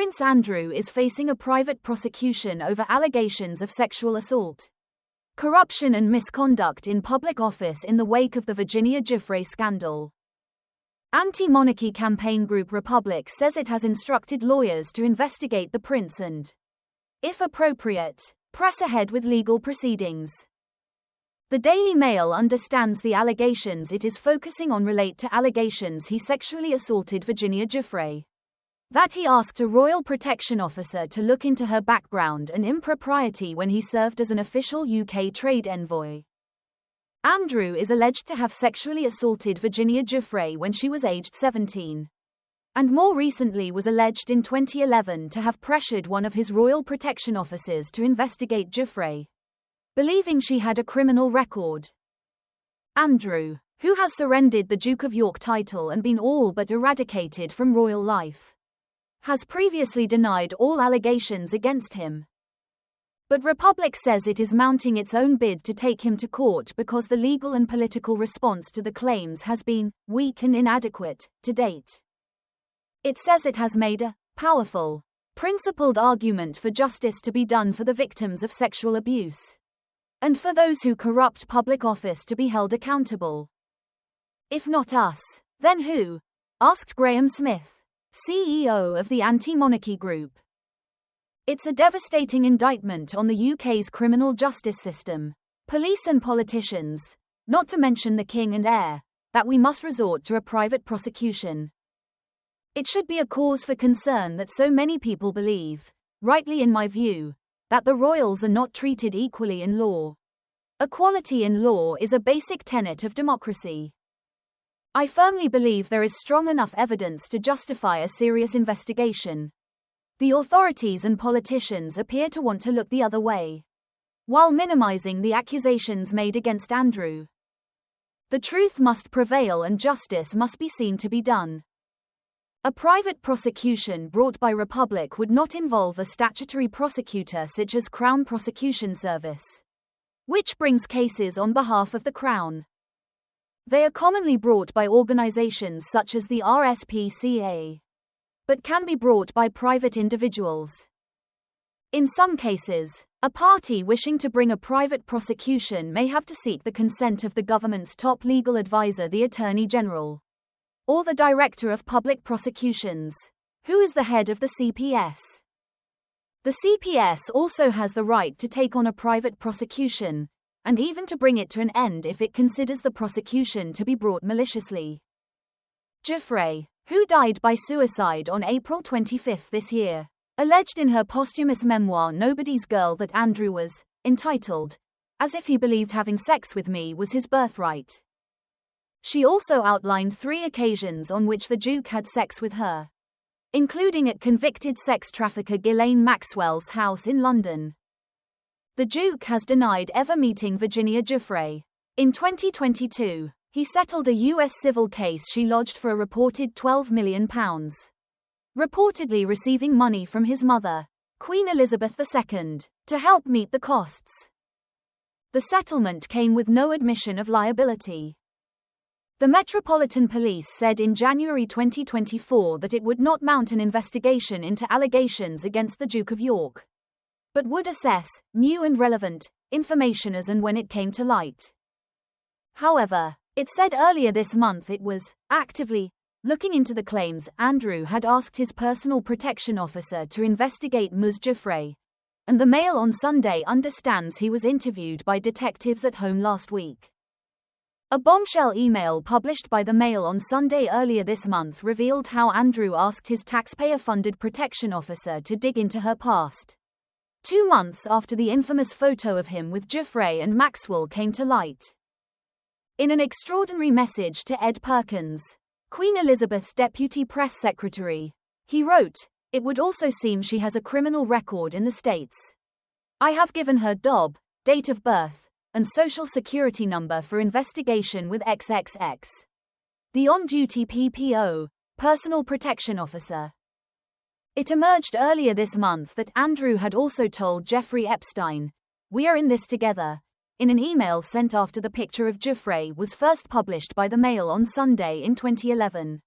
Prince Andrew is facing a private prosecution over allegations of sexual assault, corruption and misconduct in public office in the wake of the Virginia Giuffre scandal. Anti-monarchy campaign group Republic says it has instructed lawyers to investigate the prince and, if appropriate, press ahead with legal proceedings. The Daily Mail understands the allegations it is focusing on relate to allegations he sexually assaulted Virginia Giuffre, that he asked a royal protection officer to look into her background and impropriety when he served as an official UK trade envoy. Andrew is alleged to have sexually assaulted Virginia Giuffre when she was aged 17. And more recently was alleged in 2011 to have pressured one of his royal protection officers to investigate Giuffre, believing she had a criminal record. Andrew, who has surrendered the Duke of York title and been all but eradicated from royal life, has previously denied all allegations against him. But Republic says it is mounting its own bid to take him to court because the legal and political response to the claims has been weak and inadequate to date. It says it has made a powerful, principled argument for justice to be done for the victims of sexual abuse, and for those who corrupt public office to be held accountable. If not us, then who? Asked Graham Smith, CEO of the anti-monarchy group. It's a devastating indictment on the UK's criminal justice system, police and politicians, not to mention the king and heir, that we must resort to a private prosecution. It should be a cause for concern that so many people believe, rightly in my view, that the royals are not treated equally in law. Equality in law is a basic tenet of democracy. I firmly believe there is strong enough evidence to justify a serious investigation. The authorities and politicians appear to want to look the other way, while minimizing the accusations made against Andrew. The truth must prevail and justice must be seen to be done. A private prosecution brought by Republic would not involve a statutory prosecutor such as Crown Prosecution Service, which brings cases on behalf of the Crown. They are commonly brought by organizations such as the RSPCA, but can be brought by private individuals. In some cases, a party wishing to bring a private prosecution may have to seek the consent of the government's top legal advisor, the Attorney General, or the Director of Public Prosecutions, who is the head of the CPS. The CPS also has the right to take on a private prosecution, and even to bring it to an end if it considers the prosecution to be brought maliciously. Giuffre, who died by suicide on April 25 this year, alleged in her posthumous memoir Nobody's Girl that Andrew was entitled, as if he believed having sex with me was his birthright. She also outlined 3 occasions on which the Duke had sex with her, including at convicted sex trafficker Ghislaine Maxwell's house in London. The Duke has denied ever meeting Virginia Giuffre. In 2022, he settled a US civil case she lodged for a reported £12 million, reportedly receiving money from his mother, Queen Elizabeth II, to help meet the costs. The settlement came with no admission of liability. The Metropolitan Police said in January 2024 that it would not mount an investigation into allegations against the Duke of York, but would assess new and relevant information as and when it came to light. However, it said earlier this month it was actively looking into the claims Andrew had asked his personal protection officer to investigate Ms. Giuffre, and the Mail on Sunday understands he was interviewed by detectives at home last week. A bombshell email published by the Mail on Sunday earlier this month revealed how Andrew asked his taxpayer-funded protection officer to dig into her past, 2 months after the infamous photo of him with Giuffre and Maxwell came to light. In an extraordinary message to Ed Perkins, Queen Elizabeth's deputy press secretary, he wrote, "It would also seem she has a criminal record in the States. I have given her DOB, date of birth, and social security number for investigation with XXX. The on-duty PPO, personal protection officer." It emerged earlier this month that Andrew had also told Jeffrey Epstein, "We are in this together," in an email sent after the picture of Giuffre was first published by the Mail on Sunday in 2011.